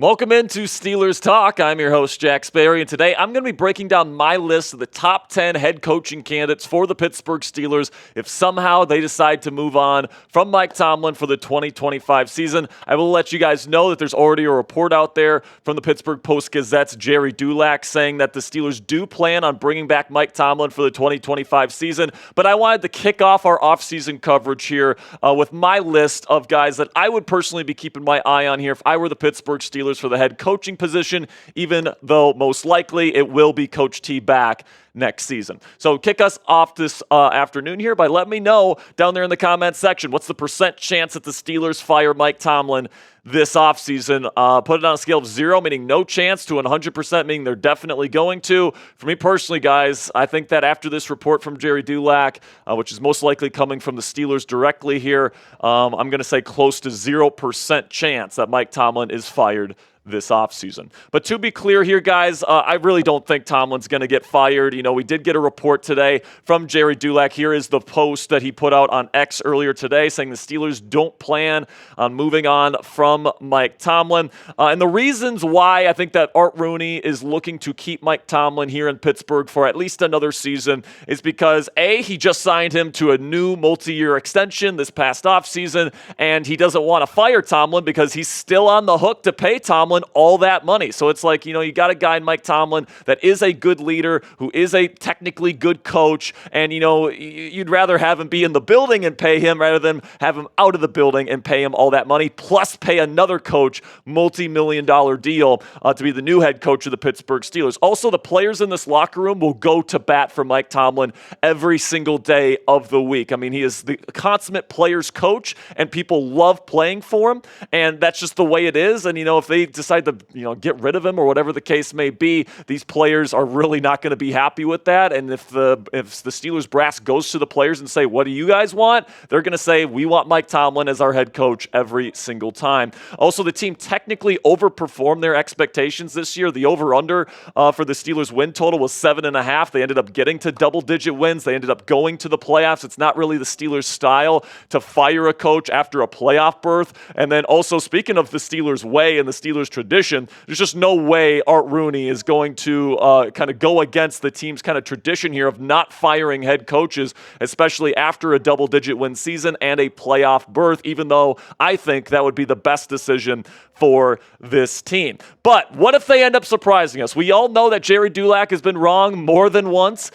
Welcome into Steelers Talk. I'm your host, Jack Sperry, and today I'm going to be breaking down my list of the top 10 head coaching candidates for the Pittsburgh Steelers if somehow they decide to move on from Mike Tomlin for the 2025 season. I will let you guys know that there's already a report out there from the Pittsburgh Post-Gazette's Jerry Dulac saying that the Steelers do plan on bringing back Mike Tomlin for the 2025 season, but I wanted to kick off our offseason coverage here with my list of guys that I would personally be keeping my eye on here if I were the Pittsburgh Steelers for the head coaching position, even though most likely it will be Coach T back next season. So kick us off this afternoon here by letting me know down there in the comments section, what's the percent chance that the Steelers fire Mike Tomlin this offseason? Put it on a scale of 0, meaning no chance, to 100%, meaning they're definitely going to. For me personally, guys, I think that after this report from Jerry Dulac, which is most likely coming from the Steelers directly here, I'm going to say close to 0% chance that Mike Tomlin is fired this offseason. But to be clear here, guys, I really don't think Tomlin's going to get fired. You know, we did get a report today from Jerry Dulac. Here is the post that he put out on X earlier today saying the Steelers don't plan on moving on from Mike Tomlin. And the reasons why I think that Art Rooney is looking to keep Mike Tomlin here in Pittsburgh for at least another season is because, A, he just signed him to a new multi-year extension this past offseason, and he doesn't want to fire Tomlin because he's still on the hook to pay Tomlin all that money. So it's like, you know, you got a guy in Mike Tomlin that is a good leader, who is a technically good coach, and, you know, you'd rather have him be in the building and pay him rather than have him out of the building and pay him all that money, plus pay another coach multi-million-dollar deal to be the new head coach of the Pittsburgh Steelers. Also, the players in this locker room will go to bat for Mike Tomlin every single day of the week. I mean, he is the consummate players coach, and people love playing for him, and that's just the way it is. And, you know, if they decide to, you know, get rid of him or whatever the case may be, these players are really not going to be happy with that. And if the Steelers brass goes to the players and say, what do you guys want? They're going to say, we want Mike Tomlin as our head coach every single time. Also, the team technically overperformed their expectations this year. The over-under for the Steelers win total was 7.5. They ended up getting to double-digit wins. They ended up going to the playoffs. It's not really the Steelers' style to fire a coach after a playoff berth. And then also, speaking of the Steelers' way and the Steelers' tradition, there's just no way Art Rooney is going to kind of go against the team's kind of tradition here of not firing head coaches, especially after a double-digit win season and a playoff berth, even though I think that would be the best decision for this team. But what if they end up surprising us? We all know that Jerry Dulac has been wrong more than once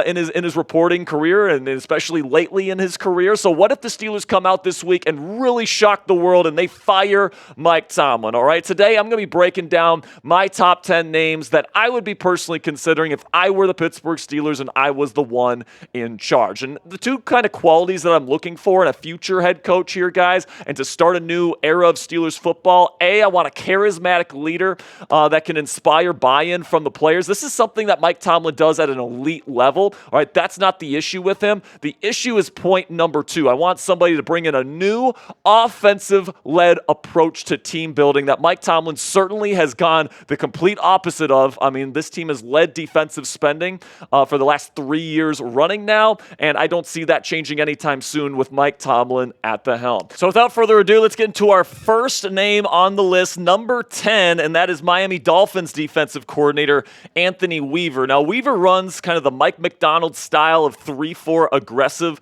in his reporting career, and especially lately in his career. So what if the Steelers come out this week and really shock the world and they fire Mike Tomlin? All right, today I'm going to be breaking down my top 10 names that I would be personally considering if I were the Pittsburgh Steelers and I was the one in charge. And the two kind of qualities that I'm looking for in a future head coach here, guys, and to start a new era of Steelers football, I want a charismatic leader that can inspire buy-in from the players. This is something that Mike Tomlin does at an elite level. All right, that's not the issue with him. The issue is point number 2. I want somebody to bring in a new offensive-led approach to team building that Mike Tomlin certainly has gone the complete opposite of. I mean, this team has led defensive spending for the last 3 years running now, and I don't see that changing anytime soon with Mike Tomlin at the helm. So without further ado, let's get into our first name on the list, number 10, and that is Miami Dolphins defensive coordinator Anthony Weaver. Now, Weaver runs kind of the Mike Macdonald style of 3-4 aggressive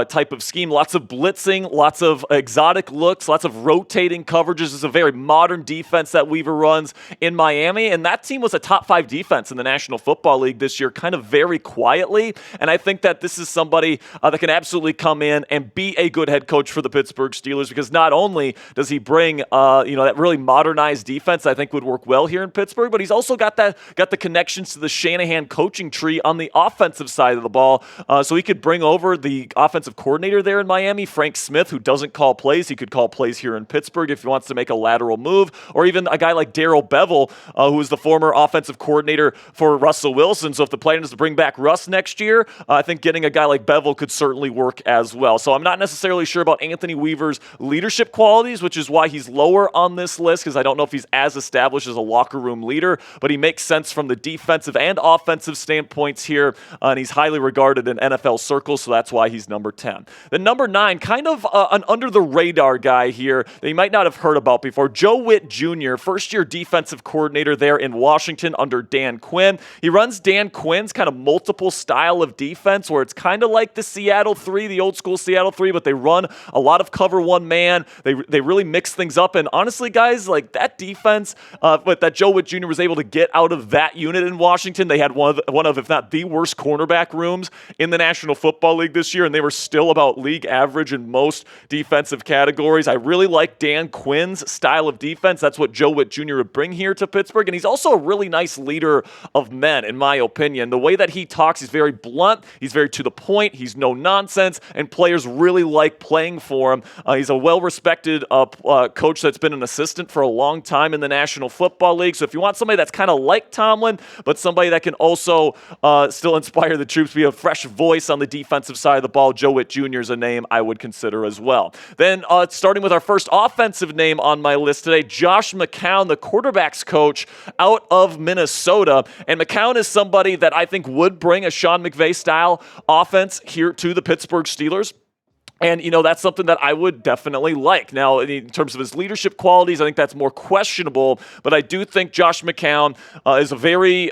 type of scheme. Lots of blitzing, lots of exotic looks, lots of rotating coverages. It's a very modern defense that Weaver runs in Miami, and that team was a top 5 defense in the National Football League this year, kind of very quietly, and I think that this is somebody that can absolutely come in and be a good head coach for the Pittsburgh Steelers, because not only does he bring that really modernized defense I think would work well here in Pittsburgh, but he's also got the connections to the Shanahan coaching tree on the offensive side of the ball, so he could bring over the offensive coordinator there in Miami, Frank Smith, who doesn't call plays. He could call plays here in Pittsburgh if he wants to make a lateral move, or even a guy like Darrell Bevell, who was the former offensive coordinator for Russell Wilson. So if the plan is to bring back Russ next year, I think getting a guy like Bevell could certainly work as well. So I'm not necessarily sure about Anthony Weaver's leadership qualities, which is why he's lower on this list, because I don't know if he's as established as a locker room leader, but he makes sense from the defensive and offensive standpoints here, and he's highly regarded in NFL circles, so that's why he's number 10. Then number 9, kind of an under-the-radar guy here that you might not have heard about before, Joe Witt Jr., first-year defensive coordinator there in Washington under Dan Quinn. He runs Dan Quinn's kind of multiple style of defense where it's kind of like the Seattle 3, the old school Seattle 3, but they run a lot of cover one man. They really mix things up. And honestly, guys, like that defense, but that Joe Witt Jr. was able to get out of that unit in Washington. They had one of, if not the worst cornerback rooms in the National Football League this year, and they were still about league average in most defensive categories. I really like Dan Quinn's style of defense. That's what Joe Witt Jr. would bring here to Pittsburgh, and he's also a really nice leader of men, in my opinion. The way that he talks, he's very blunt, he's very to the point, he's no nonsense, and players really like playing for him. He's a well-respected coach that's been an assistant for a long time in the National Football League, so if you want somebody that's kind of like Tomlin, but somebody that can also still inspire the troops, be a fresh voice on the defensive side of the ball, Joe Witt Jr. is a name I would consider as well. Then starting with our first offensive name on my list today, Josh McCown, the quarterback's coach out of Minnesota. And McCown is somebody that I think would bring a Sean McVay-style offense here to the Pittsburgh Steelers. And, that's something that I would definitely like. Now, in terms of his leadership qualities, I think that's more questionable. But I do think Josh McCown is a very,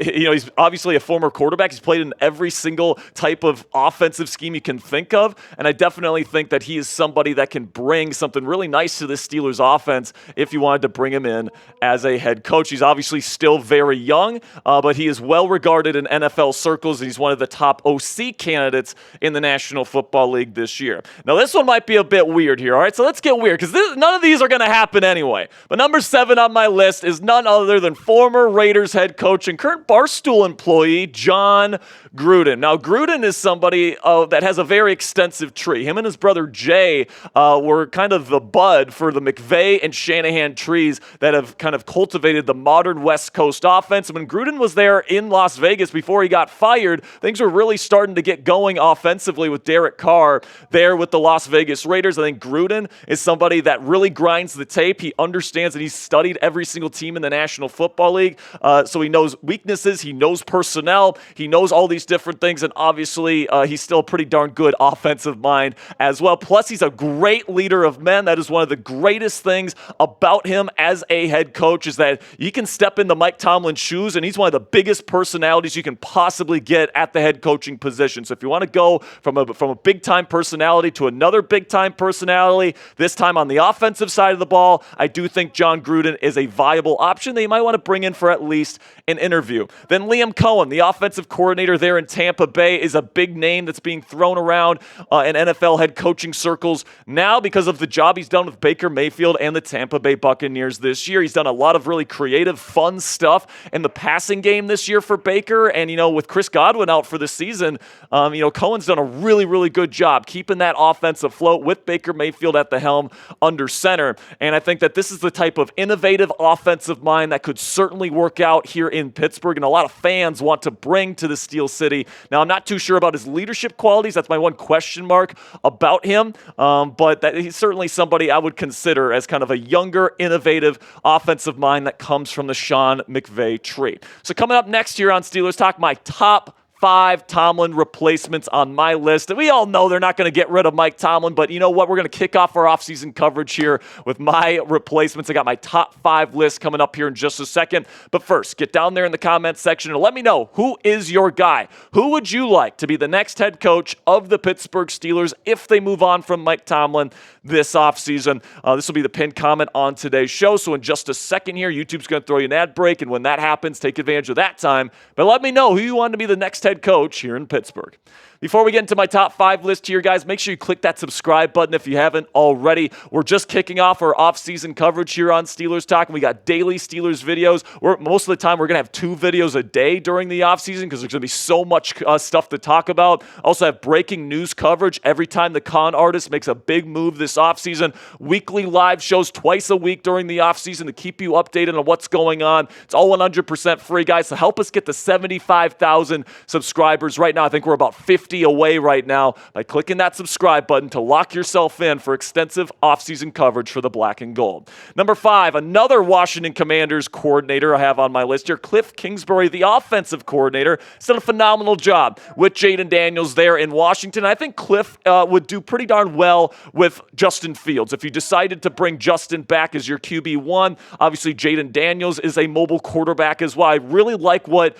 he's obviously a former quarterback. He's played in every single type of offensive scheme you can think of. And I definitely think that he is somebody that can bring something really nice to this Steelers offense if you wanted to bring him in as a head coach. He's obviously still very young, but he is well regarded in NFL circles. And he's one of the top OC candidates in the National Football League this year. Now, this one might be a bit weird here, all right? So let's get weird, because none of these are going to happen anyway. But number 7 on my list is none other than former Raiders head coach and current Barstool employee, Jon Gruden. Now, Gruden is somebody that has a very extensive tree. Him and his brother Jay were kind of the bud for the McVay and Shanahan trees that have kind of cultivated the modern West Coast offense. When Gruden was there in Las Vegas before he got fired, things were really starting to get going offensively with Derek Carr there with the Las Vegas Raiders. I think Gruden is somebody that really grinds the tape. He understands that he's studied every single team in the National Football League, so he knows weaknesses, he knows personnel, he knows all these different things, and obviously he's still a pretty darn good offensive mind as well. Plus, he's a great leader of men. That is one of the greatest things about him as a head coach, is that he can step into Mike Tomlin's shoes, and he's one of the biggest personalities you can possibly get at the head coaching position. So if you want to go from a big-time personality to another big-time personality, this time on the offensive side of the ball, I do think Jon Gruden is a viable option that you might want to bring in for at least an interview. Then Liam Cohen, the offensive coordinator there in Tampa Bay, is a big name that's being thrown around in NFL head coaching circles now because of the job he's done with Baker Mayfield and the Tampa Bay Buccaneers this year. He's done a lot of really creative, fun stuff in the passing game this year for Baker, and, with Chris Godwin out for the season, Cohen's done a really, really good job keeping that offense afloat with Baker Mayfield at the helm under center. And I think that this is the type of innovative offensive mind that could certainly work out here in Pittsburgh, and a lot of fans want to bring to the Steel City. Now, I'm not too sure about his leadership qualities. That's my one question mark about him, but he's certainly somebody I would consider as kind of a younger, innovative offensive mind that comes from the Sean McVay tree. So coming up next here on Steelers Talk, my top 5 Tomlin replacements on my list. And we all know they're not going to get rid of Mike Tomlin, but you know what? We're going to kick off our offseason coverage here with my replacements. I got my top 5 list coming up here in just a second. But first, get down there in the comments section and let me know, who is your guy? Who would you like to be the next head coach of the Pittsburgh Steelers if they move on from Mike Tomlin this offseason? This will be the pinned comment on today's show. So in just a second here, YouTube's going to throw you an ad break. And when that happens, take advantage of that time. But let me know who you want to be the next head coach here in Pittsburgh. Before we get into my top 5 list here, guys, make sure you click that subscribe button if you haven't already. We're just kicking off our off-season coverage here on Steelers Talk, and we got daily Steelers videos. Most of the time, we're going to have 2 videos a day during the off-season because there's going to be so much stuff to talk about. Also have breaking news coverage every time the con artist makes a big move this off-season. Weekly live shows twice a week during the off-season to keep you updated on what's going on. It's all 100% free, guys, so help us get to 75,000 subscribers subscribers right now. I think we're about 50 away right now by clicking that subscribe button to lock yourself in for extensive offseason coverage for the black and gold. Number 5, another Washington Commanders coordinator I have on my list here, Cliff Kingsbury, the offensive coordinator. He's done a phenomenal job with Jaden Daniels there in Washington. I think Cliff would do pretty darn well with Justin Fields. If you decided to bring Justin back as your QB1, obviously Jaden Daniels is a mobile quarterback as well. I really like what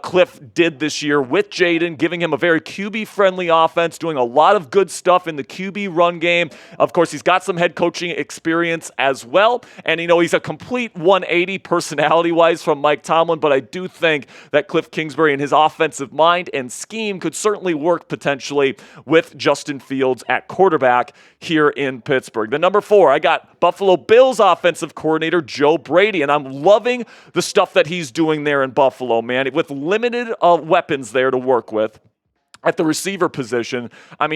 Cliff did this year with Jaden, giving him a very QB-friendly offense, doing a lot of good stuff in the QB run game. Of course, he's got some head coaching experience as well. And, he's a complete 180 personality-wise from Mike Tomlin, but I do think that Cliff Kingsbury and his offensive mind and scheme could certainly work potentially with Justin Fields at quarterback here in Pittsburgh. Then number 4, I got Buffalo Bills offensive coordinator Joe Brady, and I'm loving the stuff that he's doing there in Buffalo, man, with limited weapons there to work with. At the receiver position,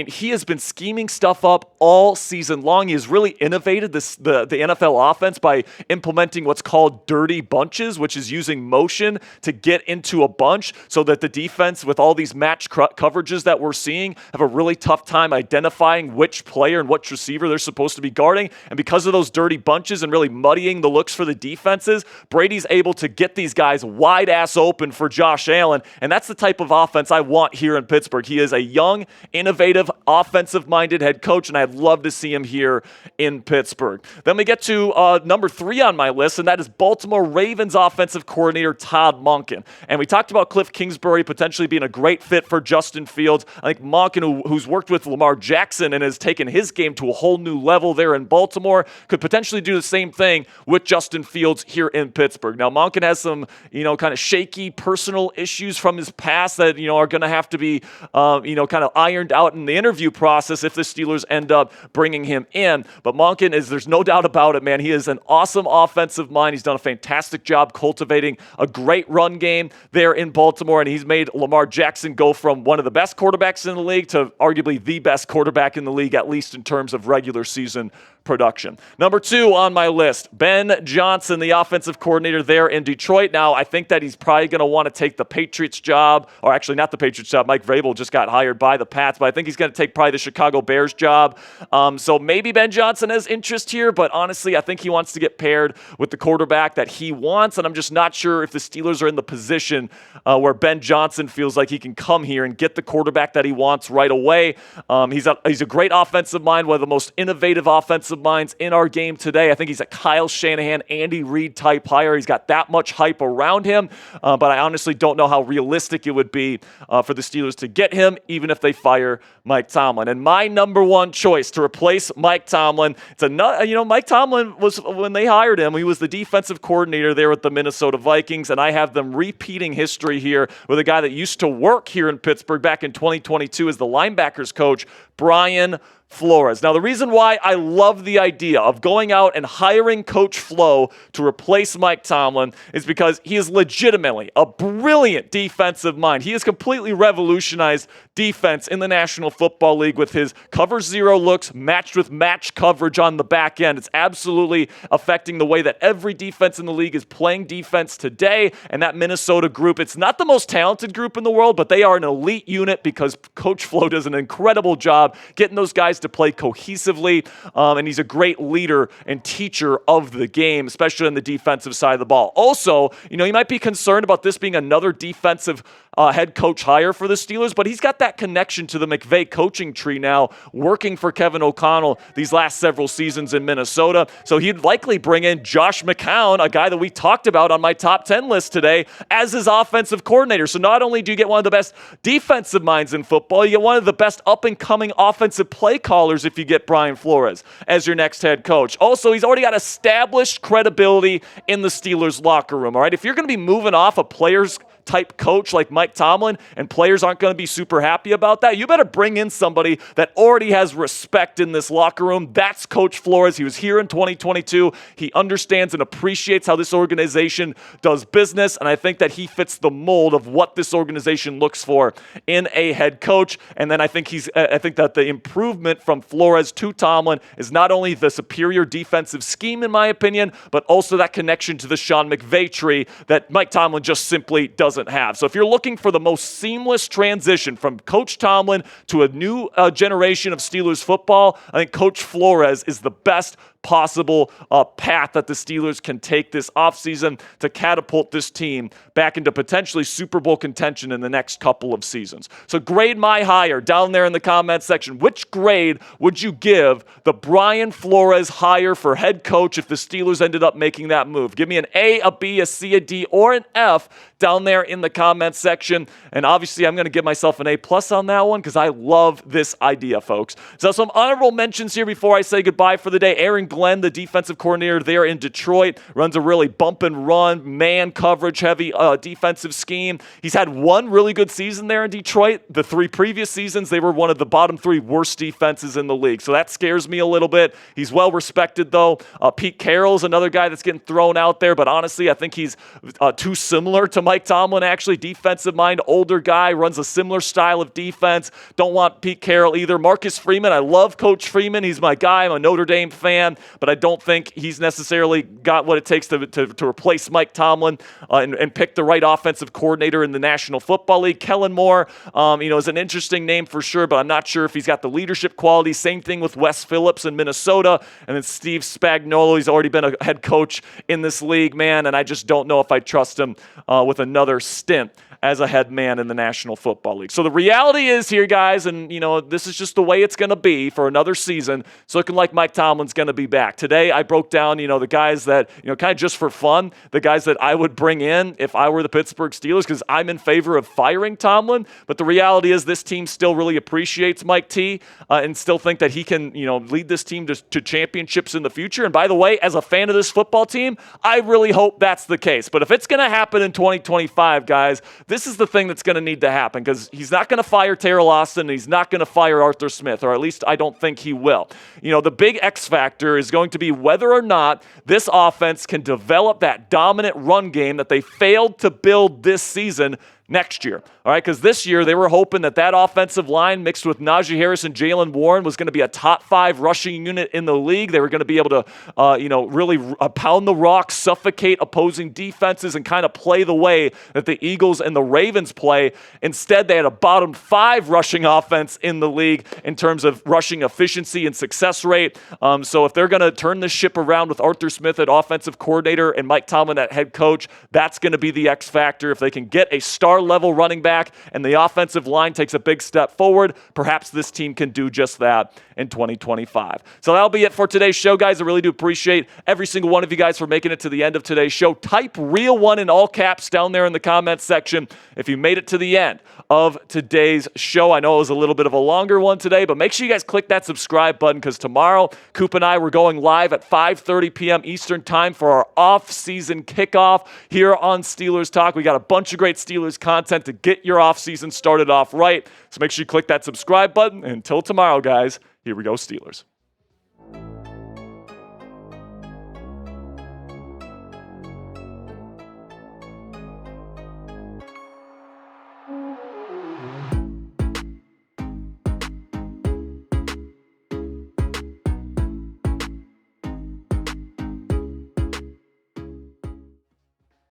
he has been scheming stuff up all season long. He has really innovated the NFL offense by implementing what's called dirty bunches, which is using motion to get into a bunch so that the defense, with all these match coverages that we're seeing, have a really tough time identifying which player and which receiver they're supposed to be guarding. And because of those dirty bunches and really muddying the looks for the defenses, Brady's able to get these guys wide ass open for Josh Allen. And that's the type of offense I want here in Pittsburgh. He is a young, innovative, offensive-minded head coach, and I'd love to see him here in Pittsburgh. Then we get to number 3 on my list, and that is Baltimore Ravens offensive coordinator Todd Monken. And we talked about Cliff Kingsbury potentially being a great fit for Justin Fields. I think Monken, who's worked with Lamar Jackson and has taken his game to a whole new level there in Baltimore, could potentially do the same thing with Justin Fields here in Pittsburgh. Now, Monken has some, kind of shaky personal issues from his past that, are going to have to be kind of ironed out in the interview process if the Steelers end up bringing him in. But Monken there's no doubt about it, man. He is an awesome offensive mind. He's done a fantastic job cultivating a great run game there in Baltimore, and he's made Lamar Jackson go from one of the best quarterbacks in the league to arguably the best quarterback in the league, at least in terms of regular season production. Number 2 on my list, Ben Johnson, the offensive coordinator there in Detroit. Now, I think that he's probably going to want to take the Patriots job, or actually not the Patriots job. Mike Vrabel just got hired by the Pats, but I think he's going to take probably the Chicago Bears job. So maybe Ben Johnson has interest here, but honestly, I think he wants to get paired with the quarterback that he wants, and I'm just not sure if the Steelers are in the position where Ben Johnson feels like he can come here and get the quarterback that he wants right away. He's a great offensive mind, one of the most innovative offensive minds in our game today. I think he's a Kyle Shanahan, Andy Reid type hire. He's got that much hype around him, but I honestly don't know how realistic it would be for the Steelers to get him, even if they fire Mike Tomlin. And my number 1 choice to replace Mike Tomlin, Mike Tomlin was, when they hired him, he was the defensive coordinator there with the Minnesota Vikings, and I have them repeating history here with a guy that used to work here in Pittsburgh back in 2022 as the linebackers coach, Brian Flores. Now, the reason why I love the idea of going out and hiring Coach Flo to replace Mike Tomlin is because he is legitimately a brilliant defensive mind. He has completely revolutionized defense in the National Football League with his cover zero looks matched with match coverage on the back end. It's absolutely affecting the way that every defense in the league is playing defense today. And that Minnesota group, it's not the most talented group in the world, but they are an elite unit because Coach Flo does an incredible job getting those guys to play cohesively, and he's a great leader and teacher of the game, especially on the defensive side of the ball. Also, you might be concerned about this being another defensive head coach hire for the Steelers, but he's got that connection to the McVay coaching tree now, working for Kevin O'Connell these last several seasons in Minnesota. So he'd likely bring in Josh McCown, a guy that we talked about on my top 10 list today, as his offensive coordinator. So not only do you get one of the best defensive minds in football, you get one of the best up-and-coming offensive play callers if you get Brian Flores as your next head coach. Also, he's already got established credibility in the Steelers locker room, all right? If you're going to be moving off a player's type coach like Mike Tomlin and players aren't going to be super happy about that, you better bring in somebody that already has respect in this locker room. That's Coach Flores. He was here in 2022. He understands and appreciates how this organization does business, and I think that he fits the mold of what this organization looks for in a head coach. And then I think that the improvement from Flores to Tomlin is not only the superior defensive scheme, in my opinion, but also that connection to the Sean McVay tree that Mike Tomlin just simply doesn't doesn't have. So if you're looking for the most seamless transition from Coach Tomlin to a new generation of Steelers football, I think Coach Flores is the best possible path that the Steelers can take this offseason to catapult this team back into potentially Super Bowl contention in the next couple of seasons. So grade my hire down there in the comments section. Which grade would you give the Brian Flores hire for head coach if the Steelers ended up making that move? Give me an A, a B, a C, a D, or an F down there in the comments section. And obviously, I'm going to give myself an A+ on that one because I love this idea, folks. So some honorable mentions here before I say goodbye for the day. Aaron Glenn, the defensive coordinator there in Detroit, runs a really bump and run, man coverage heavy defensive scheme. He's had one really good season there in Detroit. The 3 previous seasons, they were one of the bottom 3 worst defenses in the league. So that scares me a little bit. He's well respected, though. Pete Carroll's another guy that's getting thrown out there, but honestly, I think he's too similar to Mike Tomlin, actually. Defensive mind, older guy, runs a similar style of defense. Don't want Pete Carroll either. Marcus Freeman, I love Coach Freeman. He's my guy. I'm a Notre Dame fan, but I don't think he's necessarily got what it takes to replace Mike Tomlin and pick the right offensive coordinator in the National Football League. Kellen Moore, is an interesting name for sure, but I'm not sure if he's got the leadership quality. Same thing with Wes Phillips in Minnesota, and then Steve Spagnuolo. He's already been a head coach in this league, man, and I just don't know if I trust him with another stint as a head man in the National Football League. So the reality is here, guys, and this is just the way it's going to be for another season. It's looking like Mike Tomlin's going to be back. Today I broke down, the guys that, kind of just for fun, the guys that I would bring in if I were the Pittsburgh Steelers, because I'm in favor of firing Tomlin. But the reality is this team still really appreciates Mike T and still think that he can, lead this team to championships in the future. And by the way, as a fan of this football team, I really hope that's the case. But if it's going to happen in 2025, guys, this is the thing that's going to need to happen, because he's not going to fire Terrell Austin, and he's not going to fire Arthur Smith, or at least I don't think he will. The big X factor is going to be whether or not this offense can develop that dominant run game that they failed to build this season next year. All right, because this year they were hoping that offensive line mixed with Najee Harris and Jalen Warren was going to be a top 5 rushing unit in the league. They were going to be able to, really pound the rock, suffocate opposing defenses, and kind of play the way that the Eagles and the Ravens play. Instead, they had a bottom 5 rushing offense in the league in terms of rushing efficiency and success rate. So if they're going to turn this ship around with Arthur Smith at offensive coordinator and Mike Tomlin at head coach, that's going to be the X factor. If they can get a star-level running back and the offensive line takes a big step forward, perhaps this team can do just that in 2025. So that'll be it for today's show, guys. I really do appreciate every single one of you guys for making it to the end of today's show. Type real one in all caps down there in the comments section if you made it to the end of today's show. I know it was a little bit of a longer one today, but make sure you guys click that subscribe button, because tomorrow, Coop and I, we're going live at 5:30 p.m. Eastern time for our off-season kickoff here on Steelers Talk. We got a bunch of great Steelers content to get your off-season started off right. So make sure you click that subscribe button. And until tomorrow, guys, here we go, Steelers.